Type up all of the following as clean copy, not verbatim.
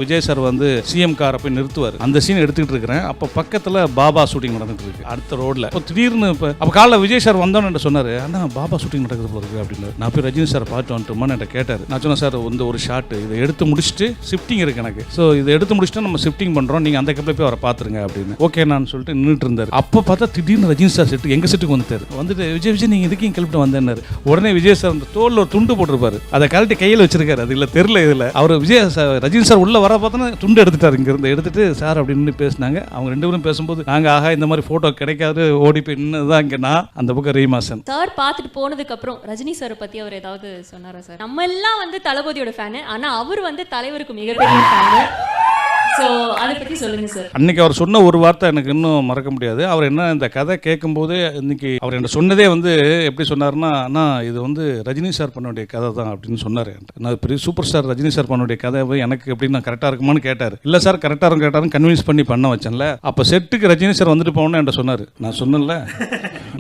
Vijay sir வந்து CM காரை போய் நிறுத்துவார். அந்த சீன் எடுத்துக்கிட்டு இருக்கிறேன். அப்போ பக்கத்தில் பாபா ஷூட்டிங் நடந்துட்டு இருக்கு அடுத்த ரோட்ல. இப்போ திடீர்னு அப்போ காலைல விஜய் சார் வந்தோன்னு சொன்னாரு, அண்ணா பாபா ஷூட்டிங் நடக்குது போல இருக்கு அப்படின்னு. நான் போய் ரஜினி சார் பார்த்து வந்துட்டோமான்னு என்கிட்ட கேட்டார். நான் சொன்னேன், சார் வந்து ஒரு ஷாட் இதை எடுத்து முடிச்சுட்டு ஷிஃப்டிங் இருக்கு எனக்கு, ஸோ இதை எடுத்து முடிச்சுட்டு நம்ம ஷிஃப்டிங் பண்றோம், நீங்க அந்த கப்பில் போய் அவரை பார்த்துருங்க அப்படின்னு. ஓகே நான் சொல்லிட்டு நின்றுட்டு இருந்தார். அப்போ பார்த்தா திடீர்னு ரஜினி சார் செட்டு எங்க செட்டுக்கு வந்துட்டாரு. வந்துட்டு விஜய் நீங்க இதுக்கு கிளப்பிட்டு வந்தேன்னாரு. உடனே விஜய் சார் அந்த தோல்ல ஒரு துண்டு போட்டிருப்பாரு, அதை கழட்டி கையில் வச்சிருக்காரு. அது இல்லை தெரியல இதில் அவர் விஜய் சார் ரஜினி சார் உள்ள வர பார்த்தோன்னா துண்டு எடுத்துட்டாரு. இங்கிருந்து எடுத்துட்டு சார் அப்படின்னு பேசினாங்க. அவங்க ரெண்டு பேரும் பேசும்போது நாங்க ஆகா இந்த மாதிரி போட்டோ கிடைக்காது ஓடி போய் நின்னதுதான் இங்க நான் அந்த பக்கம் ரீமாசன் சார் பார்த்துட்டு போனதுக்கு அப்புறம் ரஜினி சாரை பத்தி அவர் ஏதாவது சொன்னாரா சார்? நம்ம எல்லாம் வந்து தளபதியோட ஃபேன், ஆனா அவர் வந்து தலைவருக்கு மிகப்பெரிய ஃபேன். ஸோ அதை பற்றி சொல்லுங்க சார். அன்னைக்கு அவர் சொன்ன ஒரு வார்த்தை எனக்கு இன்னும் மறக்க முடியாது. அவர் என்ன இந்த கதை கேட்கும்போது இன்னைக்கு அவர் என்ன சொன்னதே வந்து எப்படி சொன்னார்னா, அண்ணா இது வந்து ரஜினி சார் பண்ண வேண்டிய கதை தான் அப்படின்னு சொன்னார். நான் பெரிய சூப்பர் ஸ்டார் ரஜினி சார் பண்ண வேண்டிய கதை எனக்கு எப்படின்னா கரெக்டாக இருக்குமான்னு கேட்டார். இல்லை சார் கரெக்டாக இருக்கும் கேட்டாருன்னு கன்வின்ஸ் பண்ணி பண்ண வச்சேன்ல. அப்போ செட்டுக்கு ரஜினி சார் வந்துட்டு போகணும்னு என்கிட்ட சொன்னார். நான் சொன்னேன்ல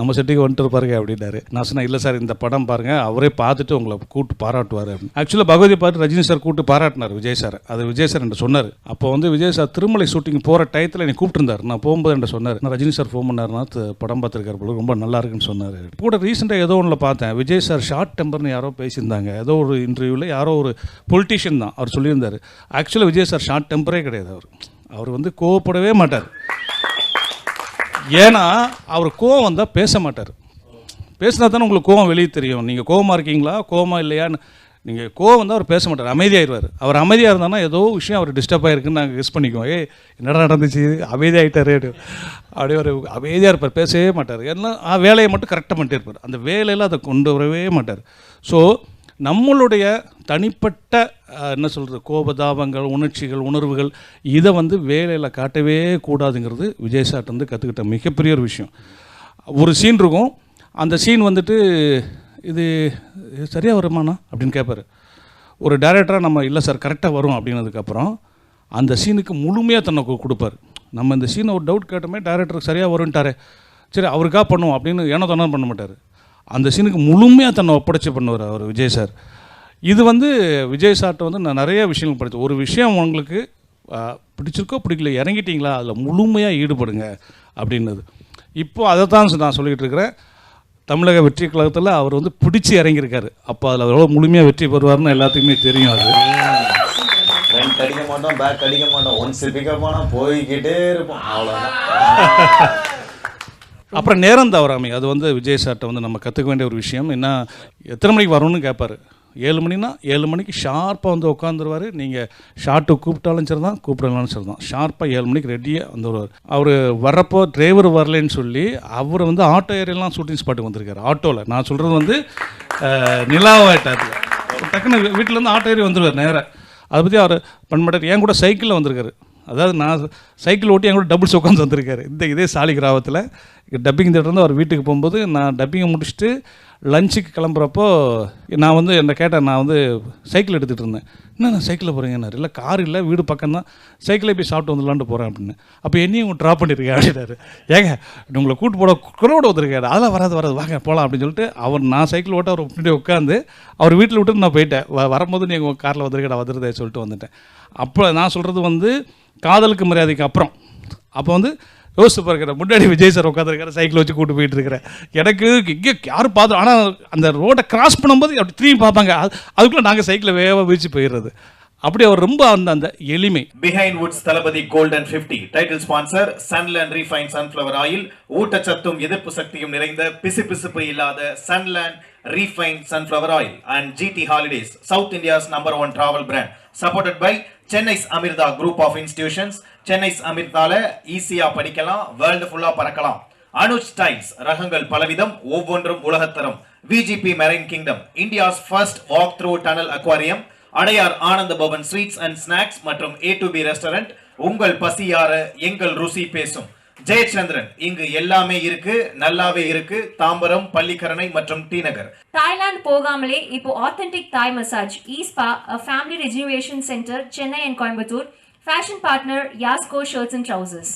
நம்ம செட்டுக்கு வந்துட்டு பாருங்க அப்படின்னாரு. நான் சொன்னேன், இல்லை சார் இந்த படம் பாருங்க, அவரே பார்த்துட்டு உங்களை கூட்டு பாராட்டுவார் அப்படின்னு. ஆக்சுவலாக பகவதி பார்த்து ரஜினி சார் கூட்டு பாராட்டினார் விஜய் சார். அது விஜய் சார் என்கிட்ட சொன்னார். அப்போ வந்து விஜய் சார் திருமலை ஷூட்டிங் போகிற டயத்தில் என்னை கூப்பிட்டுருந்தார். நான் போகும்போது என்கிட்ட சொன்னார், நான் ரஜினி சார் ஃபோன் பண்ணார்னா படம் பார்த்துருக்காரு போல, ரொம்ப நல்லா இருக்குன்னு சொன்னார். கூட ரீசெண்டாக ஏதோ ஒன்றில் பார்த்தேன், விஜய் சார் ஷார்ட் டெம்பர்னு யாரோ பேசியிருந்தாங்க. ஏதோ ஒரு இன்டர்வியூவில் யாரோ ஒரு பொலிட்டீஷியன் தான் அவர் சொல்லியிருந்தார். ஆக்சுவலாக விஜய் சார் ஷார்ட் டெம்பரே கிடையாது. அவர் வந்து கோவப்படவே மாட்டார். ஏன்னா அவர் கோவம் வந்தால் பேச மாட்டார். பேசினா தானே உங்களுக்கு கோவம் வெளியே தெரியும். நீங்கள் கோவமாக இருக்கீங்களா கோவமா இல்லையான்னு. நீங்கள் கோவம் வந்தால் அவர் பேச மாட்டார், அமைதியாகிடுவார். அவர் அமைதியாக இருந்தானா ஏதோ விஷயம் அவர் டிஸ்டர்ப் ஆகிருக்குன்னு நாங்கள் கெஸ் பண்ணிக்குவோம். என்னடா நடந்துச்சு அமைதியாகிட்டார் அப்படியே ஒரு அமைதியாக இருப்பார், பேசவே மாட்டார். எல்லாம் வேலையை மட்டும் கரெக்டாக பண்ணிட்டே இருப்பார். அந்த வேலையில் அதை கொண்டு வரவே மாட்டார். ஸோ நம்மளுடைய தனிப்பட்ட என்ன சொல்கிறது கோபதாபங்கள் உணர்ச்சிகள் உணர்வுகள் இதை வந்து வேலையில் காட்டவே கூடாதுங்கிறது விஜய் சார்ட்ட வந்து கற்றுக்கிட்ட மிகப்பெரிய ஒரு விஷயம். ஒரு சீன் இருக்கும், அந்த சீன் வந்துட்டு இது சரியாக வருமானா அப்படின்னு கேட்பார். ஒரு டைரக்டராக நம்ம இல்லை சார் கரெக்டாக வரும் அப்படின்னதுக்கப்புறம் அந்த சீனுக்கு முழுமையாக தன்னை கொடுப்பார். நம்ம இந்த சீனை ஒரு டவுட் கேட்டோமே டைரக்டருக்கு சரியாக வரும்ட்டாரே, சரி அவருக்காக பண்ணுவோம் அப்படின்னு ஏனோ தானே பண்ண மாட்டார். அந்த சீனுக்கு முழுமையாக தன்னை ஒப்படைச்சி பண்ணுவார் அவர் விஜய் சார். இது வந்து விஜய் சார்ட்ட வந்து நான் நிறைய விஷயங்கள் படித்தேன். ஒரு விஷயம் உங்களுக்கு பிடிச்சிருக்கோ பிடிக்கல இறங்கிட்டீங்களா அதில் முழுமையாக ஈடுபடுங்க அப்படின்னது. இப்போது அதை தான் நான் சொல்லிகிட்டு இருக்கிறேன். தமிழக வெற்றி கழகத்தில் அவர் வந்து பிடிச்சி இறங்கியிருக்காரு. அப்போ அதில் எவ்வளோ முழுமையாக வெற்றி பெறுவார்னு எல்லாத்துக்குமே தெரியும். அது ஃப்ரண்ட் அடிக்க மாட்டோம், பேக் அடிக்க மாட்டோம், ஒன்ஸ் பிக்கப் ஆனால் போய்கிட்டே இருப்போம், அவ்வளோதான். அப்புறம் நேரம் தவறாமை அது வந்து விஜய் சார்ட்ட வந்து நம்ம கற்றுக்க வேண்டிய ஒரு விஷயம். என்ன எத்தனை மணிக்கு வரணும்னு கேட்பார். 7 மணினா 7 மணிக்கு ஷார்ப்பாக வந்து உட்காந்துருவார். நீங்கள் ஷார்ட்டு கூப்பிட்டாலும் சரி தான் கூப்பிடலாலும் சரி தான், ஷார்ப்பாக 7 மணிக்கு ரெடியாக வந்துடுவார். அவர் வர்றப்போ டிரைவர் வரலன்னு சொல்லி அவர் வந்து ஆட்டோ ஏரியெல்லாம் ஷூட்டிங் ஸ்பாட்டுக்கு வந்திருக்காரு. ஆட்டோவில் நான் சொல்கிறது வந்து நிலாவாயிட்டார். டக்குன்னு வீட்டிலேருந்து ஆட்டோ ஏறி வந்துடுவார் நேராக. அதை பற்றி அவர் பண்ண மாட்டார். என் கூட சைக்கிளில் வந்திருக்காரு. அதாவது நான் சைக்கிள் ஓட்டி என் கூட டபுள்ஸ் உட்காந்து வந்திருக்காரு. இதே சாலி கிராமத்தில் டப்பிங் தேட்டர்ந்து அவர் வீட்டுக்கு போகும்போது நான் டப்பிங்கை முடிச்சுட்டு லஞ்சுக்கு கிளம்புறப்போ நான் வந்து என்னை கேட்டேன், நான் வந்து சைக்கிள் எடுத்துகிட்டு இருந்தேன். என்ன நான் சைக்கிளில் போகிறீங்கன்னாரு. இல்லை கார் இல்லை வீடு பக்கம் தான், சைக்கிளை போய் சாப்பிட்டு வந்துடலான்ட்டு போகிறேன் அப்படின்னு. அப்போ என்னையும் உங்க ட்ராப் பண்ணியிருக்கேன் அப்படின்னாரு. ஏங்க உங்களை கூட்டு போட குறவோட வந்துருக்காரு. அதெல்லாம் வராது வாங்க போகலாம் அப்படின்னு சொல்லிட்டு அவர் நான் சைக்கிள் ஓட்ட அவர் முன்னாடி உட்காந்து அவர் வீட்டில் விட்டுட்டு நான் போயிட்டேன். வரும்போது நீங்கள் உங்கள் காரில் வந்துருக்கேன் வந்துருதே சொல்லிட்டு வந்துட்டேன். அப்போ நான் சொல்கிறது வந்து காதலுக்கு மரியாதைக்கு அப்புறம். அப்போ வந்து யோசிச்சு பாருக்கிற முன்னாடி விஜய் சார் உட்காந்துருக்காரு, சைக்கிள் வச்சு கூட்டு போயிட்டு இருக்கிறேன். எனக்கு இங்கே யாரும் பார்த்துரும், ஆனால் அந்த ரோட்டை கிராஸ் பண்ணும்போது அப்படி திரும்பி பார்ப்பாங்க. அதுக்குள்ளே நாங்கள் சைக்கிளை வேகமாக வீழ்ச்சி போயிடுறது. அப்படி அவர் ரொம்ப அந்த எளிமை. Behindwoods Thalapathy golden 50 title sponsor Sunland refine sunflower oil. ஊட்டச்சத்தும் எதிர்ப்பு சக்தியும் நிறைந்த பிசுபிசுப்பு இல்லாத Sunland refine sunflower oil and GT holidays, South India's #1 travel brand, supported by Chennai's Amrita group of institutions. Chennai's அமிர்தால ஈஸியா படிக்கலாம், வேர்ல்டு ஃபுல்லா பறக்கலாம். அனுஜ் ஸ்டைல்ஸ் ரகங்கள் பலவிதம், ஒவ்வொன்றும் உலகத்தரம். VGP marine kingdom, India's first walk through tunnel aquarium. Adyar Ananda Pawan sweets and snacks மற்றும் A2B ரெஸ்டாரண்ட். உங்கள் பசியார எங்கள் ருசி பேசும். ஜெயச்சந்திரன், இங்கு எல்லாமே இருக்கு, நல்லாவே இருக்கு. தாம்பரம், பள்ளிக்கரணை மற்றும் டி நகர். தாய்லாந்து போகாமலே இப்போ ஆத்தென்டிக் தாய் மசாஜ் ஈஸ்பா, family rejuvenation centre, Chennai and Coimbatore. Fashion partner Yasco shirts and trousers.